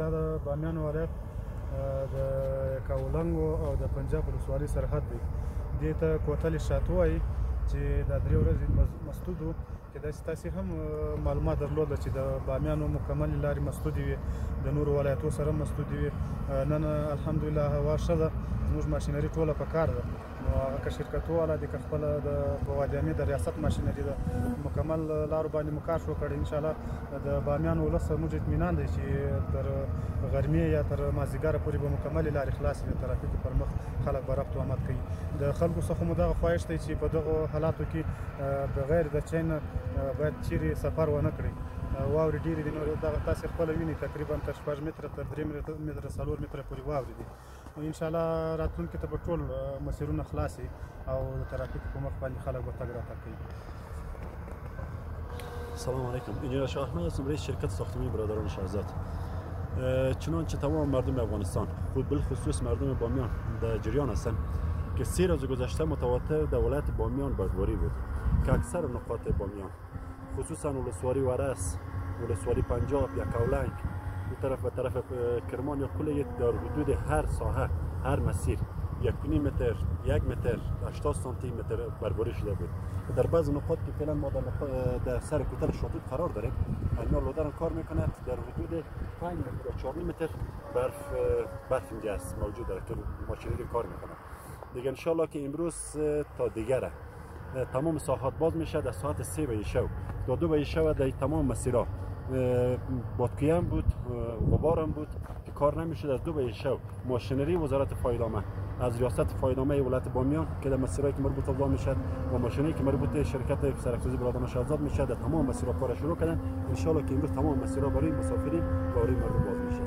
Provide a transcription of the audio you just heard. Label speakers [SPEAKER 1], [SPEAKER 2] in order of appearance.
[SPEAKER 1] دا د بامیان ولایت د کاولنګو او د پنجاب ولسوالۍ سرحد دی. دې ته کوتل شاته وایي چې دا 3 ورځې مسدود و. کېدای شي تاسې هم معلومات درلوده چې د بامیانو مکملې لارې مسدودې وي، د نورو ولایتو سره مسدودې وي. نن الحمدلله هوا ښه ده، زموږ ماشینري ټوله په کار ده. نو که شرکتو والا دي که خپله د په وادي امیر د ریاست ماشینري ده، مکمل لارو باندې مو کار شروع کړی. انشاءالله د بامیان ولس زموږ اطمینان دی چې تر غرمې یا تر مازدیګره پورې به مکملې لارې خلاصې وي، ترافیکو پر مخ خلک به رفت و آمد کوي. د خلکو څخه مو دغه خواهش دی چې په دغو حالاتو کې بغیر د چین باید چیرې سفر ونه کړي. واورې ډېرې دي، نو دغه تاسې خپله وینئ تقریبا تر 6 متره تر 3 متره 4 متره پورې واورې دي. نو انشاءالله راتلونکي ته به ټول مسیرونه خلاص وي او د ترافیکو په مخ باندې خلک به تګ راتګ کوي.
[SPEAKER 2] سلام علیکم. انجینر شاه احمد هستم، رئیس شرکت ساختمانی برادران شهزاد. چنانچه تمام مردم افغانستان خود بالخصوص مردم بامیان در جریان هستند که 3 روز گذشته متواتر در ولایت بامیان بردباری بود که اکثر نقاط بامیان خصوصا ولسوالی ورس، ولسوالی پنجاب یا کولنگ به طرف کرمان یا کل در حدود هر ساحه هر مسیر 1.5 متر 1 متر 80 سانتی متر بردباری شده بود. در بعض نقاط که فعلا ما در سر کوتل شاطوط قرار داریم، اینا لودرن کار میکنند در حدود 5 متر یا 4 متر برف اینجا است موجود داره که ماشینری کار میکنند. دیگه انشالله که امروز تا دیگره تمام ساحات باز میشه. در ساعت 3 به شب تا 2 به شب در تمام مسیرها بادگویی هم بود، غبار هم بود که کار نمیشد. از 2 به شب ماشینری وزارت فایدنامه از ریاست فایدنامه ولایت بامیان که در مسیرهایی که مربوط به میشد و ماشینی که مربوط به شرکت سرک‌سازی برادران شهزاد میشد در تمام مسیرها کار شروع کردن. ان شاء الله که امروز تمام مسیرها برای مسافرین و برای مردم باز میشه.